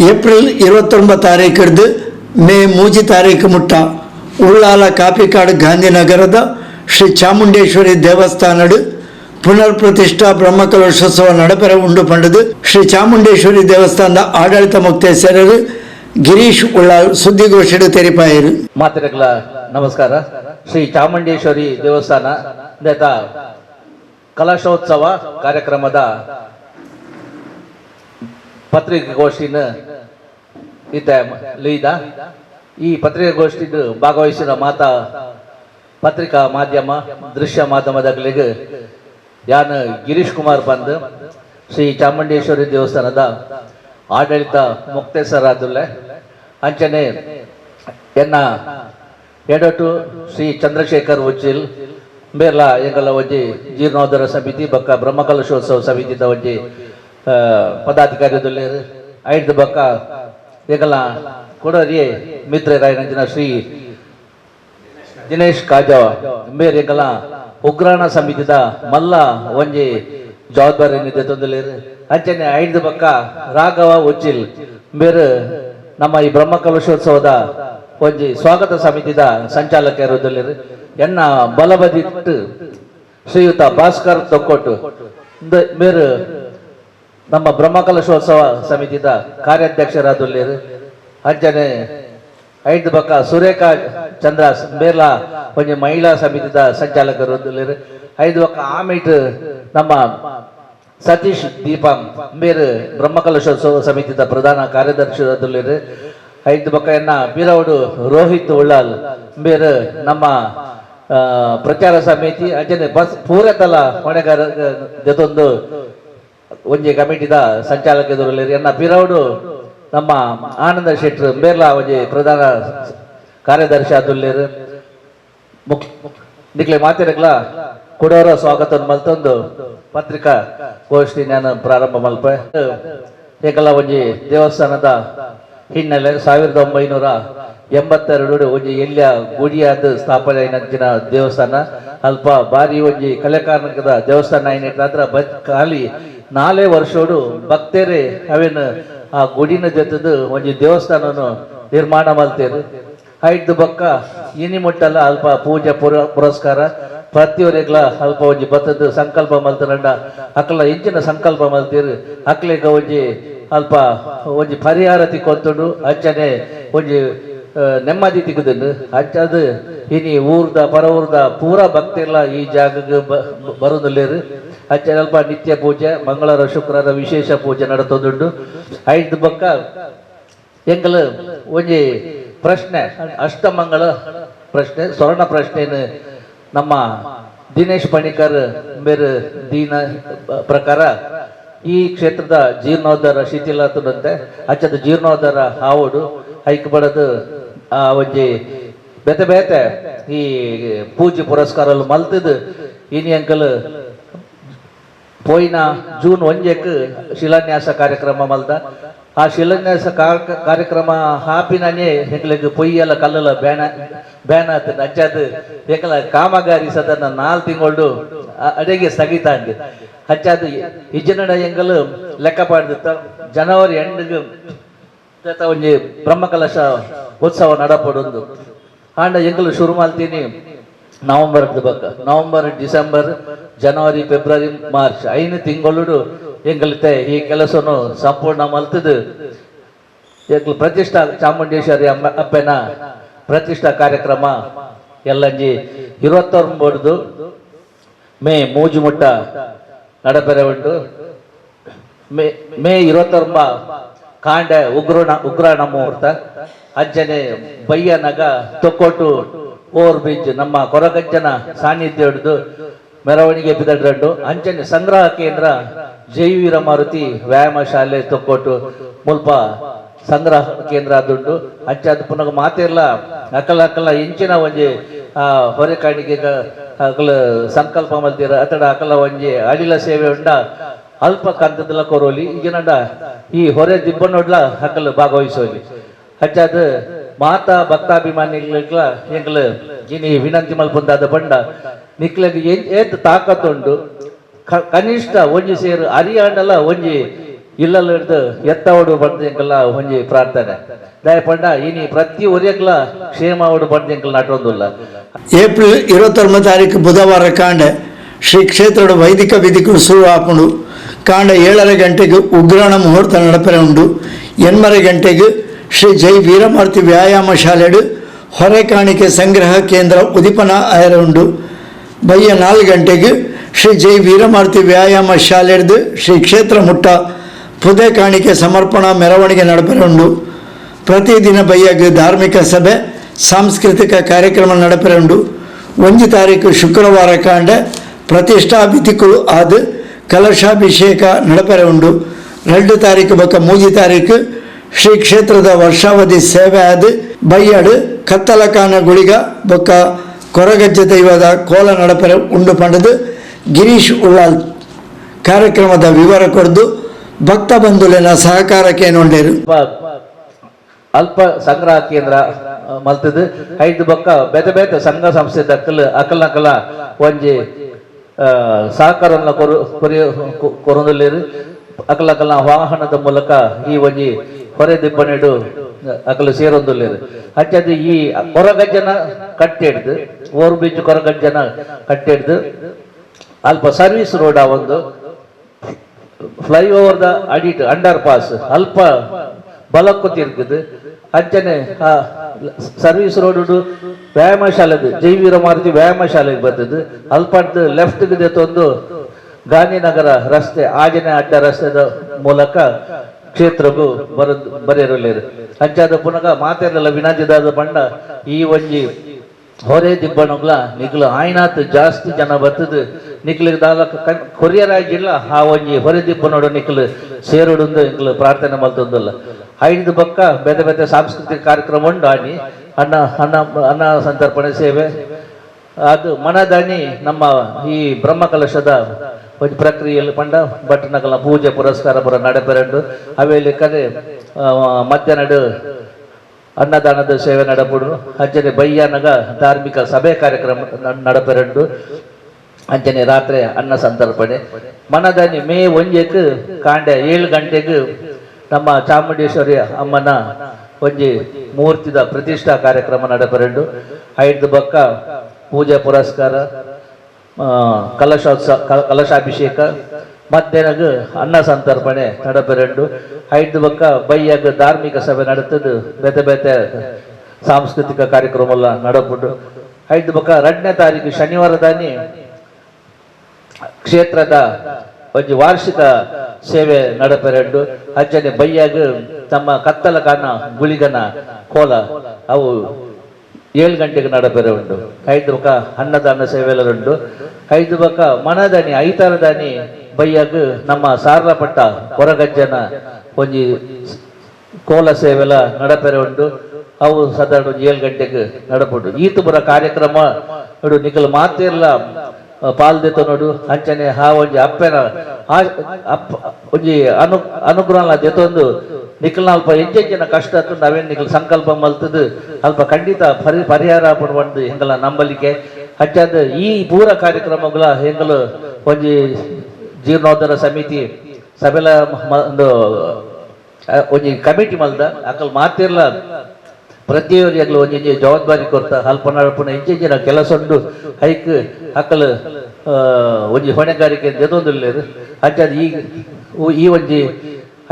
April 29 ತಾರೀಕಿಡ್ದು May 3 ತಾರೀಕು ಮುಟ್ಟ ಉಳ್ಳಾಲ ಕಾಪಿಕಾಡು ಗಾಂಧಿನಗರದ ಶ್ರೀ ಚಾಮುಂಡೇಶ್ವರಿ ದೇವಸ್ಥಾನಡು ಪುನರ್ ಪ್ರತಿಷ್ಠಾ ಬ್ರಹ್ಮಕಲಶೋತ್ಸವ ನಡಪೆರ ಉಂಡು ಪಂಡದು ಶ್ರೀ ಚಾಮುಂಡೇಶ್ವರಿ ದೇವಸ್ಥಾನದ ಆಡಳಿತ ಮುಕ್ತೇಶ್ವರರು ಗಿರೀಶ್ ಉಳ್ಳಾಲ್ ಸುದ್ದಿಗೋಷ್ಠಿಡು ತೆರಿಪಾಯರು. ಮಾತೃಗಳ ನಮಸ್ಕಾರ. ಶ್ರೀ ಚಾಮುಂಡೇಶ್ವರಿ ದೇವಸ್ಥಾನ ಕಲಶೋತ್ಸವ ಕಾರ್ಯಕ್ರಮದ ಪತ್ರಿಕಾಗೋಷ್ಠಿನ ಲೀದ ಈ ಪತ್ರಿಕಾಗೋಷ್ಠಿದು ಭಾಗವಹಿಸಿದ ಪತ್ರಿಕಾ ಮಾಧ್ಯಮ ದೃಶ್ಯ ಮಾಧ್ಯಮಗಳಿಗೆ ಯಾನು ಗಿರೀಶ್ ಕುಮಾರ್ ಬಂದು ಶ್ರೀ ಚಾಮುಂಡೇಶ್ವರಿ ದೇವಸ್ಥಾನದ ಆಡಳಿತ ಮುಕ್ತೇಸರಾದುಲ್ಲೆ ಅಂಚನೆ ಎನ್ನ ಎಡಟು ಶ್ರೀ ಚಂದ್ರಶೇಖರ್ ಉಚ್ಚಿಲ್ ಬೇರ್ಲ ಎಂಗಲ ಒಂಜಿ ಜೀರ್ಣೋದ್ಧಾರ ಸಮಿತಿ ಬಕ್ಕ ಬ್ರಹ್ಮಕಲಶೋತ್ಸವ ಸಮಿತಿದ ಒಂಜಿ ಪದಾಧಿಕಾರಿದುಲ್ಲೇರು ಐದು ಬಕ್ಕ ಎಂಗಲ ಕೊಡರಿಯೇ ಮಿತ್ರರಾಯನಂಚಿನ ಶ್ರೀ ದಿನೇಶ್ ಕಾಜವ ಬೇರೆ ಎಂಗಲ ಉಗ್ರಾಣ ಸಮಿತಿದ ಮಲ್ಲ ಒಂಜಿ ಜವಾಬ್ದಾರಿ ನಿಧಿ ತೊಂದಲೇರು ಅಂಚನೆ ಐದು ಬಕ್ಕ ರಾಘವ ಉಚ್ಚಿಲ್ ಬೇರೆ ನಮ್ಮ ಈ ಬ್ರಹ್ಮಕಲಶೋತ್ಸವದ ಒಂಜಿ ಸ್ವಾಗತ ಸಮಿತಿದ ಸಂಚಾಲಕರು ಎನ್ನ ಬಲಬದಿಟ್ಟು ಶ್ರೀಯುತ ಭಾಸ್ಕರ್ ತೊಕ್ಕೊಟ್ಟು ಬೇರೆ ನಮ್ಮ ಬ್ರಹ್ಮಕಲಶೋತ್ಸವ ಸಮಿತಿದ ಕಾರ್ಯಾಧ್ಯಕ್ಷರಾದುಲ್ಲೇರು ಅಂಚನೆ ಐದು ಬಕ್ಕ ಸುರೇಖಾ ಚಂದ್ರ ಬೇರ್ಲ ಒಂಜಿ ಮಹಿಳಾ ಸಮಿತಿದ ಸಂಚಾಲಕರು ಐದು ಬಕ್ಕ ಆಮಿಟ್ ನಮ್ಮ ಸತೀಶ್ ದೀಪಂ ಬೇರೆ ಬ್ರಹ್ಮಕಲಶೋತ್ಸವ ಸಮಿತಿದ ಪ್ರಧಾನ ಕಾರ್ಯದರ್ಶಿ ಐದು ಬಕ್ಕ ಎನ್ನ ಬೀರವಡು ರೋಹಿತ್ ಉಳ್ಳಾಲ್ ಬೇರೆ ನಮ್ಮ ಪ್ರಚಾರ ಸಮಿತಿ ಅಂಚನೆ ಬಸ್ ಪೂರತಲ ಹೊಣೆಗಾರ ಜೊತೊಂದು ಒಂಜಿ ಕಮಿಟಿದ ಸಂಚಾಲಕರು ಎನ್ನ ಬೀರವಡು ನಮ್ಮ ಆನಂದ ಶೆಟ್ರು ಬೇರ್ಲ ಒಂಜಿ ಪ್ರಧಾನ ಕಾರ್ಯದರ್ಶಿ ಆದುಲ್ಲೇರು ನಿಕ್ಲೆ ಮಾತಿರಗ್ಲ ಕೊಡೋರ ಸ್ವಾಗತ ಮಲ್ತೊಂದು ಪತ್ರಿಕಾ ಗೋಷ್ಠಿ ನಾನು ಪ್ರಾರಂಭ ಮಲ್ಪ ಏಕಲ ಒಂಜಿ ದೇವಸ್ಥಾನದ ಹಿನ್ನೆಲೆ 1982 ಒಂಜಿ ಎಲ್ಲಿಯ ಗುಡಿಯಾದ ಸ್ಥಾಪನೆ ನಂಚಿನ ದೇವಸ್ಥಾನ ಅಲ್ಪ ಬಾರಿ ಒಂಜಿ ಕಲೆಕಾರ್ಮಿಕದ ದೇವಸ್ಥಾನ ಆಯ್ನ ಖಾಲಿ 4 ವರ್ಷೋಡು ಭಕ್ತರೇ ಅವೇನು ಆ ಗುಡಿನ ಜೊತೆದು ಒಂಜಿ ದೇವಸ್ಥಾನನು ನಿರ್ಮಾಣ ಮಲ್ತೇರು ಐದು ಬಕ್ಕ ಇನಿ ಮುಟ್ಟಲ್ಲ ಅಲ್ಪ ಪೂಜೆ ಪುರಸ್ಕಾರ ಪ್ರತಿಯೊರೆಗ್ಲ ಅಲ್ಪ ಒಂಜಿ ಬತ್ತದ ಸಂಕಲ್ಪ ಮಲ್ತರಂಡ ಅಕ್ಲ ಇಂಚಿನ ಸಂಕಲ್ಪ ಮಲ್ತೀರು ಅಕ್ಲೆಗ ಒಂಜಿ ಅಲ್ಪ ಒಂಜಿ ಪರಿಹಾರ ತಿಕ್ಕೊಂತುಂಡು ಅಂಚನೆ ಒಂಜಿ ನೆಮ್ಮದಿ ತಿಕ್ಕುದುಂಡು ಅಂಚದು ಇನಿ ಊರ್ದ ಪರ ಊರ್ದ ಪೂರ ಭಕ್ತಿರ್ಲ ಈ ಜಾಗಕ್ಕೆ ಬರುದಿಲ್ಲೇರು ಅಂಚನೆ ಅಲ್ಪ ನಿತ್ಯ ಪೂಜೆ ಮಂಗಳವಾರ ಶುಕ್ರವಾರ ವಿಶೇಷ ಪೂಜೆ ನಡತೊಂದುಂಡು ಐದು ಬಕ್ಕ ಎಂಗಲು ಒಂಜಿ ಪ್ರಶ್ನೆ ಅಷ್ಟಮಂಗಳ ಪ್ರಶ್ನೆ ಸ್ವರ್ಣ ಪ್ರಶ್ನೆಯನ್ನು ನಮ್ಮ ದಿನೇಶ್ ಪಣಿಕರ್ ಬೇರೆ ದೀನ ಪ್ರಕಾರ ಈ ಕ್ಷೇತ್ರದ ಜೀರ್ಣೋದ್ಧಾರ ಶಿಥಿಲಾತುದಂತೆ ಅಚ್ಚದ ಜೀರ್ಣೋದ್ಧಾರ ಹಾವುಡು ಹೈಕ್ ಬಡದು ಒಂಜಿ ಬೇತೆ ಬೇತೆ ಈ ಪೂಜೆ ಪುರಸ್ಕಾರ ಮಲ್ತದು ಇನಿ ಅಂಕಲ್ ಪೋಯಿನ ಜೂನ್ 1 ಶಿಲಾನ್ಯಾಸ ಕಾರ್ಯಕ್ರಮ ಮಲ್ದ ಆ ಶಿಲಾನ್ಯಾಸ ಕಾರ್ಯಕ್ರಮ ಹಾಪಿನೇ ಹೆಂಗ್ಲಿಗೆ ಪೊಯ್ಯಲ್ಲ ಕಲ್ಲಲ್ಲ ಬ್ಯಾನ್ ಆಗ್ತದೆ ಅಜ್ಜದು ಏಕಲ ಕಾಮಗಾರಿ ಸದನ 4 ತಿಂಗಳು ಅಡೆಗೆ ಸ್ಥಗಿತ ಅಂಡಿ ಹಚ್ಚದು ಇಜ್ಜನಡ ಎಂಗಲು ಲೆಕ್ಕ ಪಾಡ್ದಿತ್ತ ಜನವರಿ ಎಂಡ್ಗೆ ಒಂಜಿ ಬ್ರಹ್ಮಕಲಶ ಉತ್ಸವ ನಡಪಡೊಂದು ಆಂಡ ಎಂಗಲು ಶುರು ಮಾಡ್ತೀನಿ November November December January February March 5 ತಿಂಗಳು ಎಂಗಲತೆ ಈ ಕೆಲಸವನ್ನು ಸಂಪೂರ್ಣ ಮಲ್ತದು ಪ್ರತಿಷ್ಠಾ ಚಾಮುಂಡೇಶ್ವರಿ ಅಪ್ಪನ ಪ್ರತಿಷ್ಠಾ ಕಾರ್ಯಕ್ರಮ ಎಲ್ಲಂಜಿ 29 ಮೇ 3 ಮುಟ್ಟ ನಡಪೆರೆ ಉಂಟು. ಮೇ 29 ಕಾಂಡೆ ಉಗ್ರಾಣ ಮುಹೂರ್ತ ಅಂಚನೆ ಬಯ್ಯನಗ ತೊಕ್ಕೊಟ್ಟು ಓವರ್ ಬ್ರಿಡ್ಜ್ ನಮ್ಮ ಕೊರಗಜ್ಜನ ಸಾನ್ನಿಧ್ಯ ಹಿಡಿದು ಮೆರವಣಿಗೆ ಬಿದಡ್ರಂಡು ಅಂಚನೆ ಸಂಗ್ರಹ ಕೇಂದ್ರ ಜೈವೀರ ಮಾರುತಿ ವ್ಯಾಯಾಮ ಶಾಲೆ ತೊಕ್ಕೊಟ್ಟು ಮುಲ್ಪ ಸಂಗ್ರಹ ಕೇಂದ್ರ ಅದುಂಡು ಅಂಚದು ಪುನಃ ಮಾತಿರ್ಲ ಅಕಲ ಇಂಚಿನ ಒಂಜಿ ಹೊರೆ ಕಾಣಿಕೆ ಅಕಲ ಸಂಕಲ್ಪ ಮಲ್ತೀರ ಅತಡ ಅಕಲ ಒಂಜಿ ಅಡಿಲ ಸೇವೆ ಉಂಡ ಅಲ್ಪ ಕಂತದಲ್ಲ ಕೊರೋಲಿ ಈಗಿನಂಡ ಈ ಹೊರೆ ದಿಬ್ಬನೊಡ್ಲ ಅಕಲ್ ಭಾಗವಹಿಸೋಲಿ ಹಚ್ಚದು ಮಾತಾ ಭಕ್ತಾಭಿಮಾನಿಗಳ ಎಂಗ್ಲ ಇನಿ ವಿನಂತಿ ಮಲ್ಪುಂದಾದ ಬಂಡ ನಿಕ್ಲಗೆ ಏತ್ ತಾಕತ್ತುಂಡು ಕನಿಷ್ಠ ಒಂಜಿ ಸೇರು ಹರಿಯಾಣಲ ಒಂಜಿ ಇಲ್ಲಲ್ಲಿ ಹಿಡ್ದು ಎತ್ತವಡು ಬಂದಿಂಕಲ್ಲ ಒಂಜಿ ಪ್ರಾರ್ಥನೆ ದಯಪಂಡ ಇನಿ ಪ್ರತಿ ಒರಿಯಕ್ಲ ಕ್ಷೇಮವಡು ಬಂದಿಂಕಲ್ ನಟೊಂದುಲ್ಲ. ಏಪ್ರಿಲ್ 29 ತಾರೀಕು ಬುಧವಾರ ಕಾಂಡೆ ಶ್ರೀ ಕ್ಷೇತ್ರದ ವೈದಿಕ ವಿಧಿಗಳು ಶುರು ಆಪುಂಡು. ಕಾಂಡ 7:30 ಗಂಟೆಗೆ ಉಗ್ರಾಣ ಮುಹೂರ್ತ ನಡಪರೆ ಉಂಡು. 8:30 ಗಂಟೆಗೆ ಶ್ರೀ ಜೈ ವೀರಮಾರ್ತಿ ವ್ಯಾಯಾಮ ಶಾಲೆಡು ಹೊರೆ ಕಾಣಿಕೆ ಸಂಗ್ರಹ ಕೇಂದ್ರ ಉದಿಪನ ಆಯರ ಉಂಡು. ಬಯ್ಯ 4 ಗಂಟೆಗೆ ಶ್ರೀ ಜೈ ವೀರಮಾರ್ತಿ ವ್ಯಾಯಾಮ ಶಾಲೆಡ್ದು ಶ್ರೀ ಕ್ಷೇತ್ರ ಮುಟ್ಟ ಪುದೆ ಕಾಣಿಕೆ ಸಮರ್ಪಣಾ ಮೆರವಣಿಗೆ ನಡಪರೆ ಉಂಡು. ಪ್ರತಿದಿನ ಬಯ್ಯಗೆ ಧಾರ್ಮಿಕ ಸಭೆ ಸಾಂಸ್ಕೃತಿಕ ಕಾರ್ಯಕ್ರಮ ನಡಪರೆ ಉಂಡು. 1 ತಾರೀಕು ಶುಕ್ರವಾರ ಕಾಂಡೆ ಪ್ರತಿಷ್ಠಾ ವಿಧಿಗಳು ಆದ ಕಲಶಾಭಿಷೇಕ ನಡಪರೆ ಉಂಡು. 2 ತಾರೀಕು ಬೊಕ್ಕ 3 ತಾರೀಕು ಶ್ರೀ ಕ್ಷೇತ್ರದ ವರ್ಷಾವಧಿ ಸೇವೆ ಆದ ಬಯ್ಯಾಡು ಕತ್ತಲಕಾನ ಗುಳಿಗ ಬೊಕ್ಕ ಕೊರಗಜ್ಜ ದೈವದ ಕೋಲ ನಡಪರೆ ಉಂಡು ಪಂಡದು ಗಿರೀಶ್ ಉಳ್ಳಾಲ್ ಕಾರ್ಯಕ್ರಮದ ವಿವರ ಕೊಡ್ದು ಭಕ್ತ ಬಂಧುಲಿನ ಸಹಕಾರಕ್ಕೆ ನೋಡೇರು. ಅಲ್ಪ ಸಂಗ್ರಹ ಕೇಂದ್ರ ಮಲ್ತದು 5 ಬೊಕ್ಕ ಬೇತೆ ಬೇತೆ ಸಂಘ ಸಂಸ್ಥೆ ಅಕಲ ಒಂಜಿ ಸಹಕಾರವನ್ನು ಕೊರೊಂದುಲ್ಲೇರು. ಅಕಲ ವಾಹನದ ಮೂಲಕ ಈ ಒಂಜಿ ಹೊರೆ ದಿಬ್ಬನೆಡು ಅಕಲು ಸೇರೊಂದುಲ್ಲೇರು. ಅಂಚದು ಈ ಕೊರಗಜ್ಜನ ಕಟ್ಟೆಡ್ದು ಓರ್ ಬೀಚ್ ಕೊರಗಜ್ಜನ ಕಟ್ಟೆಡ್ದು ಅಲ್ಪ ಸರ್ವಿಸ್ ರೋಡ್ ಒಂದು flyover the audit under pass ಅಲ್ಪ ಬಲಕ್ಕು ತಿರುಗುದು. ಅಂಚನೆ ಸರ್ವಿಸ್ ರೋಡ್ ವ್ಯಾಯಾಮ ಶಾಲೆದು ಜೈ ವೀರಮಾರ್ತಿ ವ್ಯಾಯಾಮ ಶಾಲೆಗೆ ಬರ್ತದೆ. ಅಲ್ಪದ್ದು ಲೆಫ್ಟ್ಗೆ ತಂದು ಗಾಂಧಿನಗರ ರಸ್ತೆ ಆಂಜನೇಯ ಅಡ್ಡ ರಸ್ತೆದ ಮೂಲಕ ಕ್ಷೇತ್ರಗೂ ಬರೆಯರಲೇರು. ಅಂಚಾದ ಪುನಃ ಮಾತೆಲ್ಲ ವಿನಾಜಿದಾದ ಪಂಡ ಈ ಒಂಜಿ ಹೊರೆ ದಿಬ್ಬಣಗ್ಲ ನಿಕ್ಲು ಆಯ್ನಾತ್ ಜಾಸ್ತಿ ಜನ ಬರ್ತದೆ. ನಿಕ್ಲಿಗೆ ದಾಲಕ ಕೊರಿಯರ್ ಆಗಿಲ್ಲ ಆ ಒಂಜಿ ಹೊರೆ ದಿಬ್ಬನೋಡು ನಿಕ್ಲು ಸೇರುಡುಂದು ನಿಕ್ಲು ಪ್ರಾರ್ಥನೆ ಮಲ್ತೊಂದಲ್ಲ. 5 ಬೊಕ್ಕ ಬೇತೆ ಬೇತೆ ಸಾಂಸ್ಕೃತಿಕ ಕಾರ್ಯಕ್ರಮ ಉಂಡು. ಆಡಿ ಅನ್ನ ಸಂತರ್ಪಣೆ ಸೇವೆ ಅದು ಮನದಾನಿ ನಮ್ಮ ಈ ಬ್ರಹ್ಮ ಕಲಶದ ಒಂದು ಪ್ರಕ್ರಿಯೆಯಲ್ಲಿ ಪಂಡ ಭಟ್ನಕಲ ಪೂಜೆ ಪುರಸ್ಕಾರ ಪುರ ನಡಪೆರಂಡು ಅವೆಲ್ಲಿ ಕದೆ ಮಧ್ಯಾಹ್ನಡು ಅನ್ನದಾನದ ಸೇವೆ ನಡಪುಡು. ಅಂಚನೆ ಬಯ್ಯಾನಗ ಧಾರ್ಮಿಕ ಸಭೆ ಕಾರ್ಯಕ್ರಮ ನಡಪೆರಂಡು. ಅಂಚನೆ ರಾತ್ರಿ ಅನ್ನ ಸಂತರ್ಪಣೆ ಮನದಾನಿ ಮೇ 1 ಕಾಂಡೆ 7 ಗಂಟೆಗೆ ನಮ್ಮ ಚಾಮುಂಡೇಶ್ವರಿ ಅಮ್ಮನ ಒಂಜಿ ಮೂರ್ತಿದ ಪ್ರತಿಷ್ಠಾ ಕಾರ್ಯಕ್ರಮ ನಡಪೆರಂಡು. 5 ಬೊಕ್ಕ ಪೂಜೆ ಪುರಸ್ಕಾರ ಕಲಶಾಭಿಷೇಕ ಮಧ್ಯಾಹ್ನಗ ಅನ್ನ ಸಂತರ್ಪಣೆ ನಡಪೆರಂಡು. 5 ಬೊಕ್ಕ ಬಯ್ಯಾಗ ಧಾರ್ಮಿಕ ಸಭೆ ನಡತದು ಬೇತೆ ಬೇತೆ ಸಾಂಸ್ಕೃತಿಕ ಕಾರ್ಯಕ್ರಮ ಎಲ್ಲ ನಡಪುಡು. 5 ಬೊಕ್ಕ 2ನೇ ತಾರೀಕು ಶನಿವಾರದಾನಿ ಕ್ಷೇತ್ರದ ಒಂಜಿ ವಾರ್ಷಿಕ ಸೇವೆ ನಡಪೆರಂಡು. ಅಂಚನೆ ಬಯ್ಯಾಗ ತಮ್ಮ ಕತ್ತಲ ಕಾನ ಗುಳಿಗನ ಕೋಲ ಅವು 7 ಗಂಟೆಗೆ ನಡಪೆರೆ ಉಂಡು. 5 ಬೊಕ್ಕ ಅನ್ನದಾನ ಸೇವೆ ಎಲ್ಲ ಉಂಡು. 5 ಬೊಕ್ಕ ಮನದಾನಿ ಐತಾರದಾನಿ ಬಯ್ಯಾಗ ನಮ್ಮ ಸಾರ್ಲಪಟ್ಟ ಕೊರಗಜ್ಜನ ಒಂಜಿ ಕೋಲ ಸೇವೆಲ್ಲ ನಡಪೆರೆ ಉಂಡು. ಅವು ಸಾಧಾರಣ 7 ಗಂಟೆಗೆ ನಡಪುಡು. ಈತು ಬರ ಕಾರ್ಯಕ್ರಮ ನೋಡು ನಿಖಲ್ ಮಾತೆಲ್ಲ ಪಾಲ್ದೆತ ನೋಡು. ಅಂಚನೆ ಆ ಒಂಜಿ ಅಪ್ಪೆನ ಒಂಜಿ ಅನುಗ್ರಹ ದೆತೊಂದು ನಿಖಲ್ನ ಅಲ್ಪ ಹೆಚ್ಚೆಚ್ಚಿನ ಕಷ್ಟ ನಾವೇನು ನಿಖಲ್ ಸಂಕಲ್ಪ ಮಲ್ತದು ಅಲ್ಪ ಖಂಡಿತ ಪರಿಹಾರ ಪಡುವಂದು ಹೆಂಗಲ ನಂಬಲಿಕೆ ಹಚ್ಚಾದ ಈ ಪೂರ ಕಾರ್ಯಕ್ರಮಗಳ ಹೆಂಗಲು ಒಂಜಿ ಜೀರ್ಣೋದ್ಧಾರ ಸಮಿತಿ ಸಭೆಲ ಒಂದು ಒಂಜಿ ಕಮಿಟಿ ಮಲ್ದ ಅಕಲ್ ಮಾತಿರ್ಲ ಪ್ರತಿಯೊರಿಯಾಗಲೂ ಒಂಜಿ ಜವಾಬ್ದಾರಿ ಕೊಡ್ತಾ ಅಲ್ಪ ನಡಪುನ ಹೆಚ್ಚೆಚ್ಚಿನ ಕೆಲಸ ಉಂಡು. ಹೈಕ್ ಅಕಲ್ ಒಂಜಿ ಹೊಣೆಗಾರಿಕೆ ದೆತೊಂದುಲ್ಲೇರು. ಹಚ್ಚಾದ ಈ ಒಂಜಿ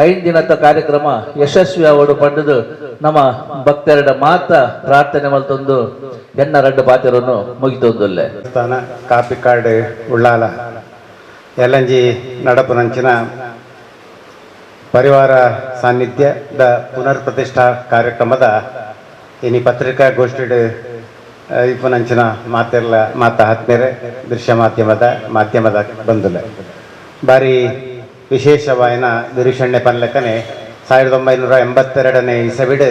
5 ದಿನದ ಕಾರ್ಯಕ್ರಮ ಯಶಸ್ವಿ ಆವಡು ಪಂಡದು ನಮ್ಮ ಭಕ್ತರಡ ಮಾತ ಪ್ರಾರ್ಥನೆ ಮಲ್ತೊಂದು ಎನ್ನ 2 ಪಾತ್ರವನ್ನು ಮುಗಿತೊಂದುಲ್ಲೆ. ದೇವಸ್ಥಾನ ಕಾಪಿಕಾಡು ಉಳ್ಳಾಲ ಎಲ್ಲಂಜಿ ನಡಪುನಂಚಿನ ಪರಿವಾರ ಸಾನ್ನಿಧ್ಯದ ಪುನರ್ ಪ್ರತಿಷ್ಠಾ ಕಾರ್ಯಕ್ರಮದ ಇನಿ ಪತ್ರಿಕಾಗೋಷ್ಠಿಡ್ ಇಪ್ಪುನಂಚಿನ ಮಾತ ಹತ್ಮೇರೆ ದೃಶ್ಯ ಮಾಧ್ಯಮದ ಬಂದುಲೆ ಬಾರಿ ವಿಶೇಷವಾಯಿನ ನಿರೀಕ್ಷಣೆ ಪನ್ಲೆಕ್ಕನೆ 1982ನೇ ಇಸವಿಡ್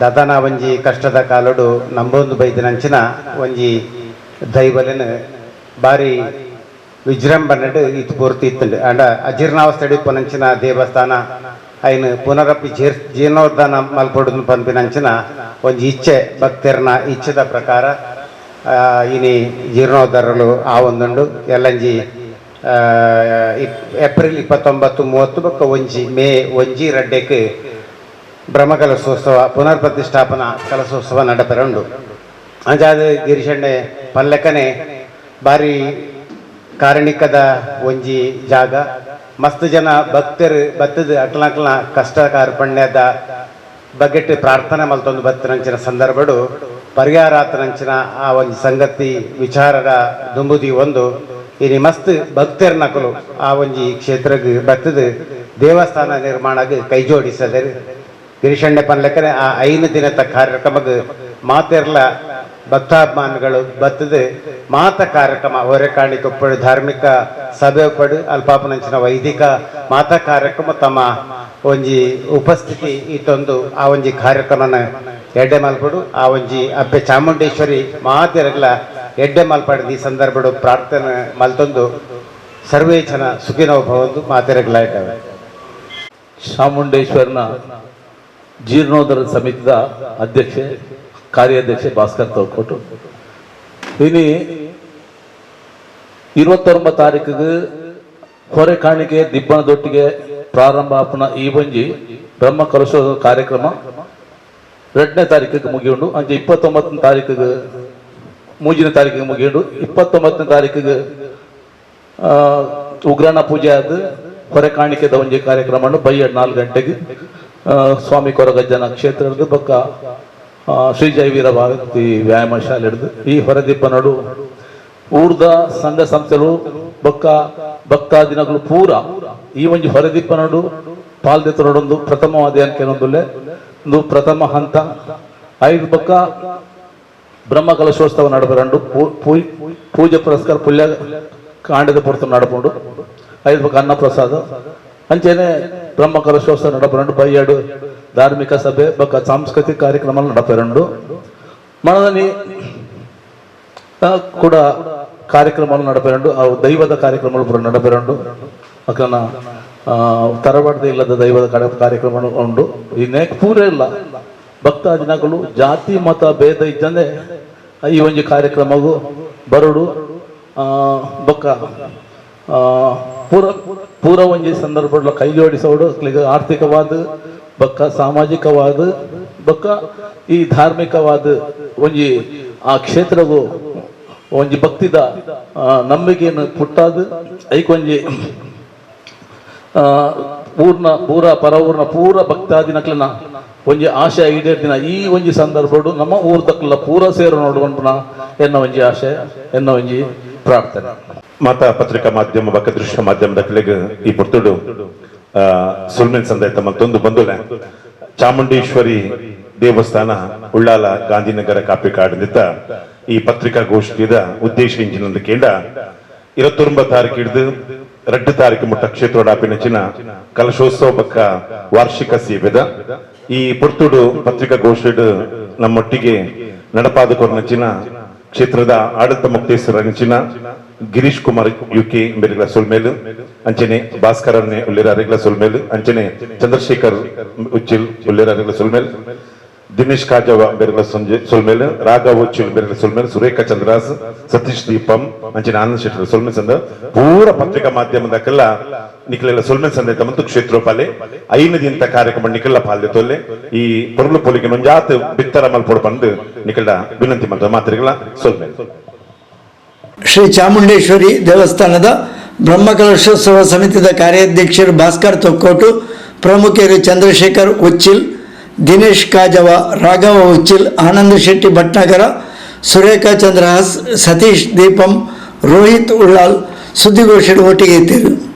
ದದನ ಒಂಜಿ ಕಷ್ಟದ ಕಾಲುಡು ನಂಬೊಂದು ಬೈದಿನಂಚಿನ ಒಂಜಿ ದೈವಲೆನ್ ಬಾರಿ ವಿಜೃಂಭಣೆಡ್ ಇತ್ತು ಪೂರ್ತಿ ಇತ್ತುಂಡು. ಅಂಡ ಅಜೀರ್ಣಾವಸ್ಥೆಡ್ ಇಪ್ಪುನಂಚಿನ ದೇವಸ್ಥಾನ ಐನ್ ಪುನರಪ್ಪಿ ಜೀರ್ಣೋದ್ಧಾನ ಮಲ್ಪೊಡು ಪನ್ಪಿನಂಚಿನ ಒಂಜಿ ಇಚ್ಛೆ ಭಕ್ತರ್ನ ಇಚ್ಛೆದ ಪ್ರಕಾರ ಇನಿ ಜೀರ್ಣೋದ್ಧಾರಲು ಆ ಒಂದುಂಡು. ಎಲ್ಲಂಜಿ ಏಪ್ರಿಲ್ 29-30 ಬೊಕ್ಕ ಮೇ 1-2 ಬ್ರಹ್ಮಕಲಶೋತ್ಸವ ಪುನರ್ ಪ್ರತಿಷ್ಠಾಪನಾ ಕಲಶೋತ್ಸವ ನಡಪೆರಂಡು ಅಂಚಾದ ಗಿರಿಶಂಡೆ ಪಲ್ಲಕ್ಕನೆ ಬಾರಿ ಕಾರಣಿಕದ ಒಂಜಿ ಜಾಗ ಮಸ್ತ್ ಜನ ಭಕ್ತರು ಬತ್ತದ ಅಕ್ಲಕ್ಲ ಕಷ್ಟ ಕಾರ್ಪಣ್ಯದ ಬಗೆಟ್ ಪ್ರಾರ್ಥನೆ ಮಲ್ತೊಂದು ಬತ್ತನಂಚಿನ ಸಂದರ್ಭಡು ಪರಿಹಾರಾತನಂಚಿನ ಆ ಒಂದು ಸಂಗತಿ ವಿಚಾರದ ದುಂಬುದಿ ಒಂದು ಇನಿ ಮಸ್ತ್ ಭಕ್ತರ್ ನಕಲು ಆ ಒಂಜಿ ಕ್ಷೇತ್ರಗ್ ಬತ್ತದ ದೇವಸ್ಥಾನ ನಿರ್ಮಾಣಗ್ ಕೈ ಜೋಡಿಸದೆ ಗಿರಿಶಂಡೆ ಪನ್ಲೆಕ್ಕನೆ ಆ 5 ದಿನದ ಕಾರ್ಯಕ್ರಮಗ್ ಮಾತೆರ್ಲ ಭಕ್ತಾಭಿಮಾನಿಗಳು ಬತ್ತದ ಮಾತ ಕಾರ್ಯಕ್ರಮ ಹೊರೆಕಾಣಿ ಕೊಪ್ಪಳು ಧಾರ್ಮಿಕ ಸಭೆ ಪಡು ಅಲ್ಪಾಪನಂಚಿನ ವೈದಿಕ ಮಾತ ಕಾರ್ಯಕ್ರಮ ತಮ್ಮ ಒಂಜಿ ಉಪಸ್ಥಿತಿ ಇತ್ತೊಂದು ಆ ಒಂಜಿ ಕಾರ್ಯಕ್ರಮನ ಎಡ್ಡೆ ಮಲ್ಪಡು ಆ ಒಂಜಿ ಅಬ್ಬೆ ಚಾಮುಂಡೇಶ್ವರಿ ಮಾತೆರಗ್ಲ ಎಡ್ಡೆ ಮಲ್ಪಡು ಈ ಸಂದರ್ಭಡು ಪ್ರಾರ್ಥನೆ ಮಲ್ತೊಂದು ಸರ್ವೇ ಜನ ಸುಖಿನೋ ಭವಂತು ಮಾತೆರಗ್ಲ ಇದ್ದಾವೆ. ಚಾಮುಂಡೇಶ್ವರನ ಜೀರ್ಣೋದ್ಧಾರ ಸಮಿತಿದ ಅಧ್ಯಕ್ಷೆ ಕಾರ್ಯಾಧ್ಯಕ್ಷೆ ಭಾಸ್ಕರ್ ತೋಕೋಟು ಇನಿ 29 ತಾರೀಕಿಗೆ ಹೊರೆ ಕಾಣಿಕೆ ದಿಬ್ಬಣದೊಟ್ಟಿಗೆ ಪ್ರಾರಂಭ ಆಪನ ಈ ಒಂಜಿ ಬ್ರಹ್ಮ ಕಲಶೋತ್ಸವ ಕಾರ್ಯಕ್ರಮ 2ನೇ ತಾರೀಕಿಗೆ ಮುಗಿಯುಂಡು ಅಂಚೆ 29ನೇ ತಾರೀಕಿಗೆ 3ನೇ ತಾರೀಕಿಗೆ ಮುಗಿಯುಂಡು 29ನೇ ತಾರೀಕಿಗೆ ಉಗ್ರಾಣ ಪೂಜೆ ಆದ ಹೊರೆ ಕಾಣಿಕೆದ ಒಂಜಿ ಕಾರ್ಯಕ್ರಮ ಬೈಯಡ್ 4 ಗಂಟೆಗೆ ಸ್ವಾಮಿ ಕೊರಗಜ್ಜನ ಕ್ಷೇತ್ರದ ಪಕ್ಕ ಶ್ರೀ ಜೈವೀರ ಭಾರತಿ ವ್ಯಾಯಾಮ ಶಾಲೆ ಹಿಡಿದು ಈ ಹೊರದಿಬ್ಬನಡು ಊರ್ದ ಸಂಘ ಸಂಸ್ಥೆಗಳು ಬೊಕ್ಕ ಭಕ್ತಾದಿನಗಳು ಪೂರ ಈ ಒಂಜಿ ಹೊರದಿಬ್ಬನಡು ಪಾಲ್ದೆತ್ತನೊಡೊಂದು ಪ್ರಥಮವಾದ ಏನೊಂದುಲ್ಲೆ ಒಂದು ಪ್ರಥಮ ಹಂತ 5 ಬೊಕ್ಕ ಬ್ರಹ್ಮ ಕಲಶೋತ್ಸವ ನಡಬರಂಡು ಪೂಜೆ ಪುರಸ್ಕಾರ ಪುಲ್ಯ ಕಾಂಡದ ಪುರತ ನಡಪುಂಡು 5 ಬೊಕ್ಕ ಅನ್ನ ಪ್ರಸಾದ ಅಂಚೆನೆ ಬ್ರಹ್ಮ ಕಲಶೋತ್ಸವ ನಡಪರಂಡು ಬೈಯಡು ಧಾರ್ಮಿಕ ಸಭೆ ಬೊಕ್ಕ ಸಾಂಸ್ಕೃತಿಕ ಕಾರ್ಯಕ್ರಮ ನಡಪೆರಂಡು ಮನದಲ್ಲಿ ಕೂಡ ಕಾರ್ಯಕ್ರಮಗಳು ನಡಪೆರಂಡು ಅವು ದೈವದ ಕಾರ್ಯಕ್ರಮಗಳು ಪೂರ ನಡಪೆರಂಡು ಅಕ್ಕನ ತರಬಡದೆ ಇಲ್ಲದ ದೈವದ ಕಾರ್ಯಕ್ರಮ ಉಂಡು ಇನ್ನೇ ಪೂರ ಇಲ್ಲ ಭಕ್ತಾದಿನಗಳು ಜಾತಿ ಮತ ಭೇದ ಇದ್ದಂದೆ ಈ ಒಂಜಿ ಕಾರ್ಯಕ್ರಮಗೂ ಬರಡು ಬೊಕ್ಕ ಪೂರ ಒಂಜಿ ಸಂದರ್ಭ ಕೈ ಜೋಡಿಸೋಡು ಆರ್ಥಿಕವಾದ ಬೊಕ್ಕ ಸಾಮಾಜಿಕವಾದ ಬೊಕ್ಕ ಈ ಧಾರ್ಮಿಕವಾದ ಒಂಜಿ ಆ ಕ್ಷೇತ್ರಗೂ ಒಂಜಿ ಭಕ್ತಿದ ನಂಬಿಕೆಯನ್ನು ಪುಟ್ಟಾದ ಐಕೊಂಜಿ ಪೂರ ಪರವೂರ್ನ ಪೂರ ಭಕ್ತಾದಿನಕ್ಲನ ಒಂಜಿ ಆಶಯ ಈಡೇರ್ದಿನ ಈ ಒಂಜಿ ಸಂದರ್ಭಡು ನಮ್ಮ ಊರ್ದಕ್ಲ ಪೂರ ಸೇರು ನೋಡುವಂಪನ ಎನ್ನ ಒಂಜಿ ಆಶಯ ಎನ್ನ ಒಂಜಿ ಪ್ರಾರ್ಥನೆ. ಮಾತಾ ಪತ್ರಿಕಾ ಮಾಧ್ಯಮ ಬಕ್ಕ ದೃಶ್ಯ ಮಾಧ್ಯಮದ ಕಲೆಗೆ ಈ ಪುರ್ತುಡು ಸುಲ್ಮೇನ್ ಸಂದೈತ ಮತ್ತೊಂದು ಬಂದುಲೆ ಚಾಮುಂಡೇಶ್ವರಿ ದೇವಸ್ಥಾನ ಉಳ್ಳಾಲ ಗಾಂಧಿನಗರ ಕಾಪಿಕಾಡಿನಿಂದ ಈ ಪತ್ರಿಕಾಗೋಷ್ಠಿಯ ಉದ್ದೇಶ ಇಂಚಿನ ಕೇಂದ್ರ 29 ತಾರೀಕು ಹಿಡಿದು 2 ತಾರೀಕು ಮುಟ್ಟ ಕ್ಷೇತ್ರೋಡಾಪಿನಚಿನ ಕಲಶೋತ್ಸವ ಬಕ್ಕ ವಾರ್ಷಿಕ ಸೇವೆದ ಈ ಪುರ್ತುಡು ಪತ್ರಿಕಾಗೋಷ್ಠಿ ನಮ್ಮೊಟ್ಟಿಗೆ ನಡಪಾದ ಕೊರನಚಿನ ಕ್ಷೇತ್ರದ ಆಡಳಿತ ಮುಕ್ತೇಶ್ವರನಿಚಿನ ಗಿರೀಶ್ ಕುಮಾರ್ ಯುಕೆ ಬೆರೆಗಳ ಸೊಲ್ಮೇಲು ಅಂಚನೆ ಭಾಸ್ಕರ್ ಉಲ್ಲೇರಾರೆಗಳ ಸೊಲ್ಮೇಲು ಅಂಚನೆ ಚಂದ್ರಶೇಖರ್ ಉಚ್ಚಿಲ್ ಉಲ್ಲೇರಾರೆಗಳ ಸೊಲ್ಮೇಲ್ ದಿನೇಶ್ ಕಾಜವ ಬೆರೆಗಳ ಸೊಲ್ಮೇಲು ರಾಘವ್ ಉಚ್ಚಿಲ್ ಬೆರೆಗಳ ಸೊಲ್ಮೇಲು ಸುರೇಖಾ ಚಂದ್ರಾಸ್ ಸತೀಶ್ ದೀಪಂ ಅಂಚನೆ ಆನಂದ್ ಶೆಟ್ಟರ್ ಸೊಲ್ಮೇಲ್ ಸಂದ ಪೂರ ಪತ್ರಿಕಾ ಮಾಧ್ಯಮದಕ್ಕೆಲ್ಲ ನಿಖಲೆಲ್ಲ ಸೊಲ್ಮೇಲ್ ಸಂದೇತ ಮತ್ತು ಕ್ಷೇತ್ರೋಪಾಲೆ 5 ದಿನದ ಕಾರ್ಯಕ್ರಮ ನಿಖಲ ಪಾಲ್ದೆ ತೊಲ್ಲೆ ಈ ಪೊರ್ಲು ಪೊಲಿಗೆ ನೊಂಜಾತ್ ಬಿತ್ತರ ಮಲ್ಪೊಡು ಬಂದು ನಿಖಲ ವಿನಂತಿ ಮಾಡಿದ ಮಾತ್ರೆಗಳ ಸೊಲ್ಮೇಲ್. ಶ್ರೀ ಚಾಮುಂಡೇಶ್ವರಿ ದೇವಸ್ಥಾನದ ಬ್ರಹ್ಮಕಲಶೋತ್ಸವ ಸಮಿತಿದ ಕಾರ್ಯಾಧ್ಯಕ್ಷರು ಭಾಸ್ಕರ್ ತೊಕ್ಕೋಟು, ಪ್ರಮುಖರು ಚಂದ್ರಶೇಖರ್ ಉಚ್ಚಿಲ್, ದಿನೇಶ್ ಕಾಜವ, ರಾಘವ ಉಚ್ಚಿಲ್, ಆನಂದ್ ಶೆಟ್ಟಿ ಭಟ್ನಗರ, ಸುರೇಖಾ ಚಂದ್ರಹಾಸ್, ಸತೀಶ್ ದೀಪಂ, ರೋಹಿತ್ ಉಳ್ಳಾಲ್ ಸುದ್ದಿಗೋಷ್ಠಿ ಒಟ್ಟಿಗೆ ಇದ್ದರು.